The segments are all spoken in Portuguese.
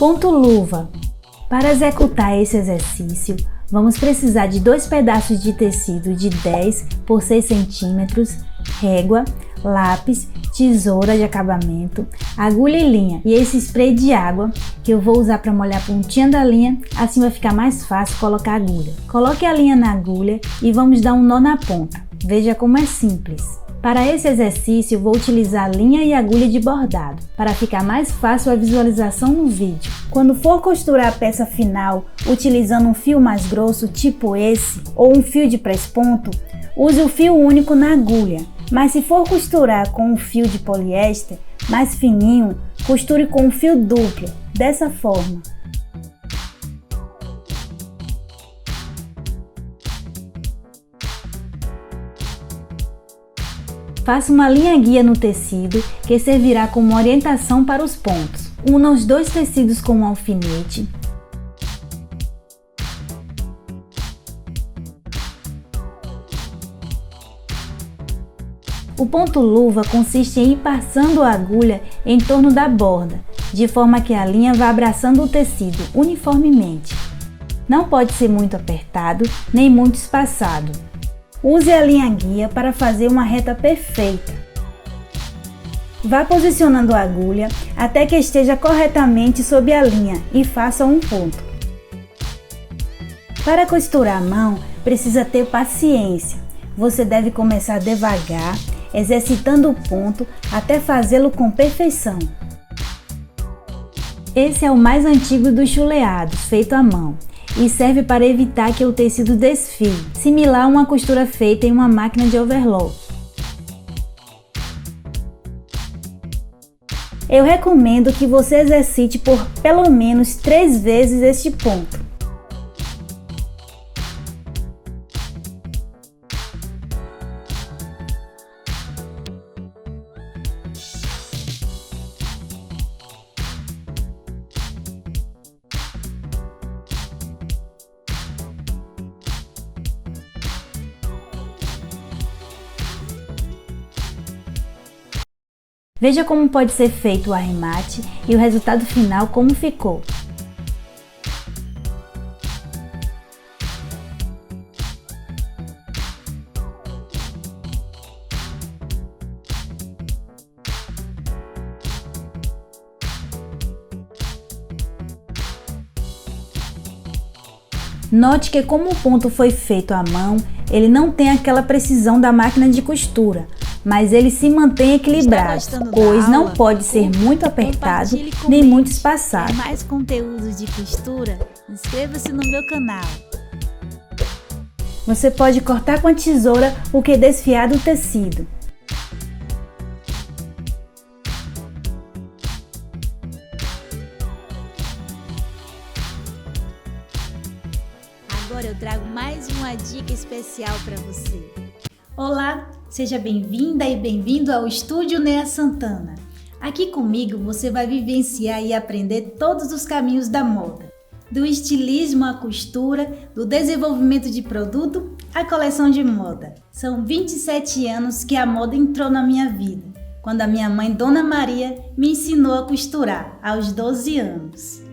Ponto luva. Para executar esse exercício, vamos precisar de 2 pedaços de tecido de 10 por 6 centímetros, régua, lápis, tesoura de acabamento, agulha e linha e esse spray de água que eu vou usar para molhar a pontinha da linha, assim vai ficar mais fácil colocar a agulha. Coloque a linha na agulha e vamos dar um nó na ponta. Veja como é simples. Para esse exercício, vou utilizar linha e agulha de bordado, para ficar mais fácil a visualização no vídeo. Quando for costurar a peça final, utilizando um fio mais grosso, tipo esse, ou um fio de press-ponto, use o fio único na agulha. Mas se for costurar com um fio de poliéster, mais fininho, costure com um fio duplo, dessa forma. Faça uma linha guia no tecido que servirá como orientação para os pontos. Una os 2 tecidos com um alfinete. O ponto luva consiste em ir passando a agulha em torno da borda, de forma que a linha vá abraçando o tecido uniformemente. Não pode ser muito apertado, nem muito espaçado. Use a linha guia para fazer uma reta perfeita. Vá posicionando a agulha até que esteja corretamente sob a linha e faça um ponto. Para costurar a mão, precisa ter paciência. Você deve começar devagar, exercitando o ponto até fazê-lo com perfeição. Esse é o mais antigo dos chuleados, feito à mão, e serve para evitar que o tecido desfie, similar a uma costura feita em uma máquina de overlock. Eu recomendo que você exercite por pelo menos 3 vezes este ponto. Veja como pode ser feito o arremate e o resultado final como ficou. Note que como o ponto foi feito à mão, ele não tem aquela precisão da máquina de costura, mas ele se mantém equilibrado, pois não pode ser muito apertado nem muito espaçado. Para mais conteúdos de costura, inscreva-se no meu canal. Você pode cortar com a tesoura o que desfiar do tecido. Agora eu trago mais uma dica especial para você. Olá, seja bem-vinda e bem-vindo ao Estúdio Nea Santana. Aqui comigo você vai vivenciar e aprender todos os caminhos da moda, do estilismo à costura, do desenvolvimento de produto à coleção de moda. São 27 anos que a moda entrou na minha vida, quando a minha mãe, Dona Maria, me ensinou a costurar aos 12 anos.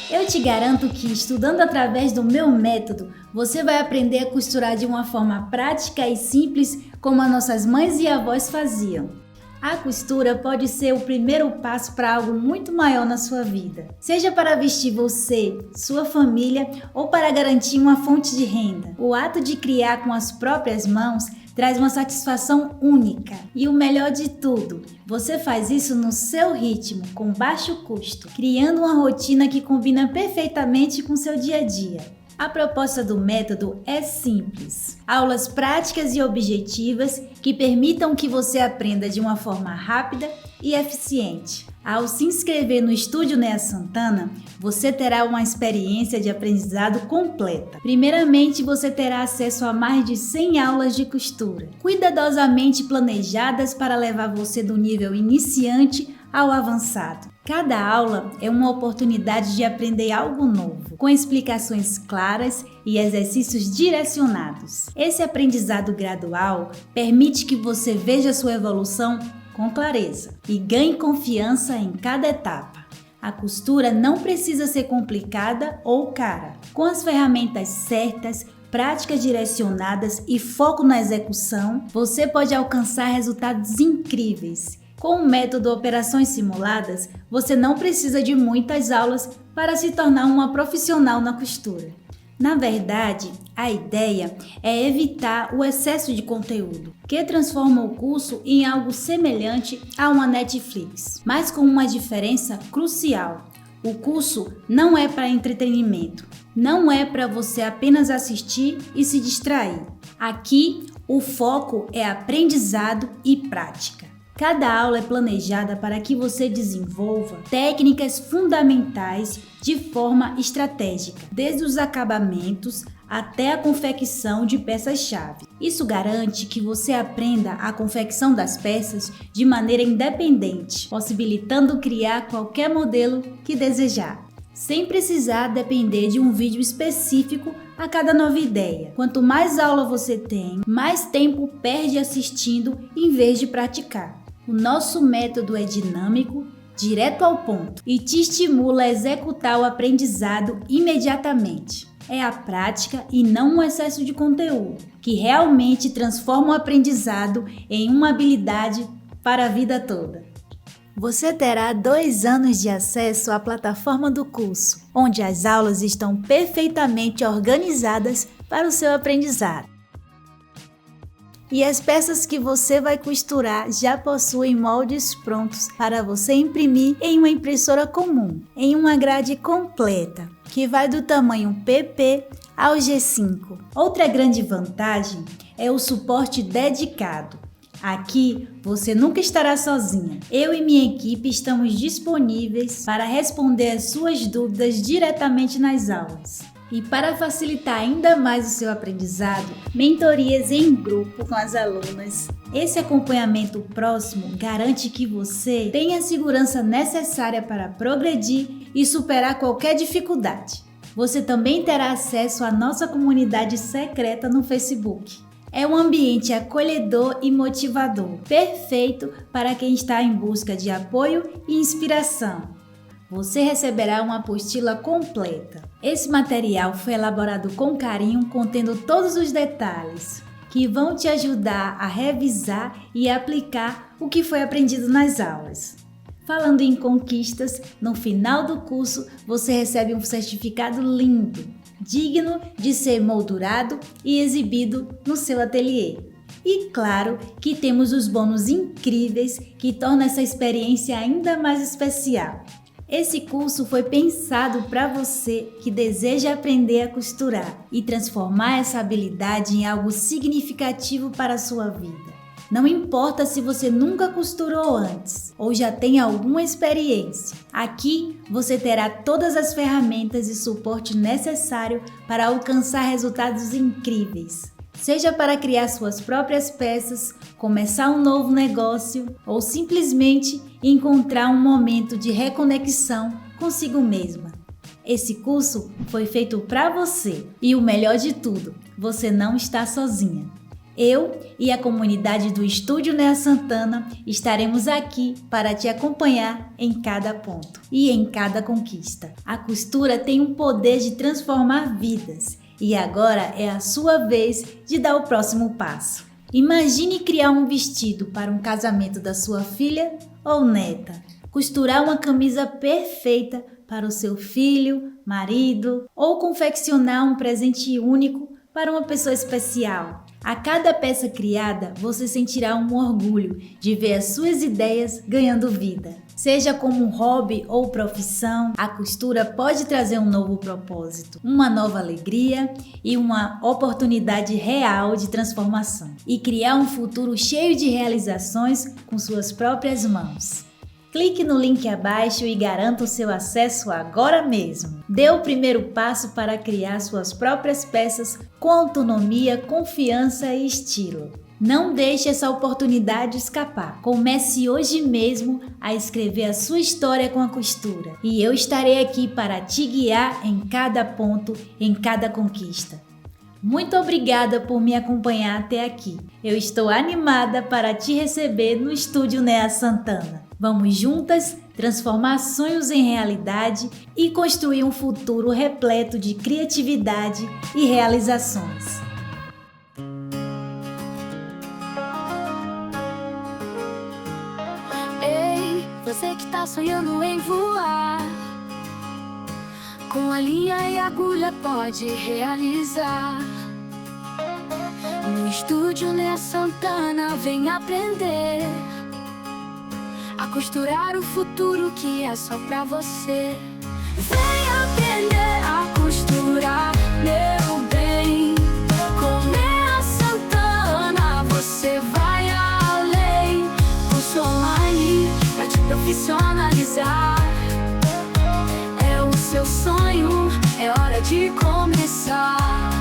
Eu te garanto que, estudando através do meu método, você vai aprender a costurar de uma forma prática e simples, como as nossas mães e avós faziam. A costura pode ser o primeiro passo para algo muito maior na sua vida, seja para vestir você, sua família ou para garantir uma fonte de renda. O ato de criar com as próprias mãos traz uma satisfação única. E o melhor de tudo, você faz isso no seu ritmo, com baixo custo, criando uma rotina que combina perfeitamente com o seu dia a dia. A proposta do método é simples. Aulas práticas e objetivas que permitam que você aprenda de uma forma rápida e eficiente. Ao se inscrever no Estúdio Nea Santana, você terá uma experiência de aprendizado completa. Primeiramente, você terá acesso a mais de 100 aulas de costura, cuidadosamente planejadas para levar você do nível iniciante ao avançado. Cada aula é uma oportunidade de aprender algo novo, com explicações claras e exercícios direcionados. Esse aprendizado gradual permite que você veja sua evolução com clareza e ganhe confiança em cada etapa. A costura não precisa ser complicada ou cara. Com as ferramentas certas, práticas direcionadas e foco na execução, você pode alcançar resultados incríveis. Com o método Operações Simuladas, você não precisa de muitas aulas para se tornar uma profissional na costura. Na verdade, a ideia é evitar o excesso de conteúdo, que transforma o curso em algo semelhante a uma Netflix, mas com uma diferença crucial. O curso não é para entretenimento, não é para você apenas assistir e se distrair. Aqui, o foco é aprendizado e prática. Cada aula é planejada para que você desenvolva técnicas fundamentais de forma estratégica, desde os acabamentos até a confecção de peças-chave. Isso garante que você aprenda a confecção das peças de maneira independente, possibilitando criar qualquer modelo que desejar, sem precisar depender de um vídeo específico a cada nova ideia. Quanto mais aula você tem, mais tempo perde assistindo em vez de praticar. O nosso método é dinâmico, direto ao ponto e te estimula a executar o aprendizado imediatamente. É a prática e não um excesso de conteúdo que realmente transforma o aprendizado em uma habilidade para a vida toda. Você terá 2 anos de acesso à plataforma do curso, onde as aulas estão perfeitamente organizadas para o seu aprendizado. E as peças que você vai costurar já possuem moldes prontos para você imprimir em uma impressora comum, em uma grade completa, que vai do tamanho PP ao G5. Outra grande vantagem é o suporte dedicado. Aqui você nunca estará sozinha. Eu e minha equipe estamos disponíveis para responder as suas dúvidas diretamente nas aulas. E para facilitar ainda mais o seu aprendizado, mentorias em grupo com as alunas. Esse acompanhamento próximo garante que você tenha a segurança necessária para progredir e superar qualquer dificuldade. Você também terá acesso à nossa comunidade secreta no Facebook. É um ambiente acolhedor e motivador, perfeito para quem está em busca de apoio e inspiração. Você receberá uma apostila completa. Esse material foi elaborado com carinho, contendo todos os detalhes que vão te ajudar a revisar e aplicar o que foi aprendido nas aulas. Falando em conquistas, no final do curso você recebe um certificado lindo, digno de ser moldurado e exibido no seu ateliê. E claro que temos os bônus incríveis que tornam essa experiência ainda mais especial. Esse curso foi pensado para você que deseja aprender a costurar e transformar essa habilidade em algo significativo para a sua vida. Não importa se você nunca costurou antes ou já tem alguma experiência, aqui você terá todas as ferramentas e suporte necessário para alcançar resultados incríveis. Seja para criar suas próprias peças, começar um novo negócio ou simplesmente encontrar um momento de reconexão consigo mesma. Esse curso foi feito para você e o melhor de tudo, você não está sozinha. Eu e a comunidade do Estúdio Nea Santana estaremos aqui para te acompanhar em cada ponto e em cada conquista. A costura tem um poder de transformar vidas. E agora é a sua vez de dar o próximo passo. Imagine criar um vestido para um casamento da sua filha ou neta. Costurar uma camisa perfeita para o seu filho, marido ou confeccionar um presente único para uma pessoa especial. A cada peça criada, você sentirá um orgulho de ver as suas ideias ganhando vida. Seja como um hobby ou profissão, a costura pode trazer um novo propósito, uma nova alegria e uma oportunidade real de transformação e criar um futuro cheio de realizações com suas próprias mãos. Clique no link abaixo e garanta o seu acesso agora mesmo. Dê o primeiro passo para criar suas próprias peças com autonomia, confiança e estilo. Não deixe essa oportunidade escapar. Comece hoje mesmo a escrever a sua história com a costura. E eu estarei aqui para te guiar em cada ponto, em cada conquista. Muito obrigada por me acompanhar até aqui. Eu estou animada para te receber no Estúdio Nea Santana. Vamos juntas transformar sonhos em realidade e construir um futuro repleto de criatividade e realizações. Ei, você que tá sonhando em voar, com a linha e agulha pode realizar. No Estúdio Nea Santana vem aprender a costurar o futuro que é só pra você. Vem aprender a costurar, meu bem. Com Nea Santana você vai além. Curso online pra te profissionalizar. É o seu sonho, é hora de começar.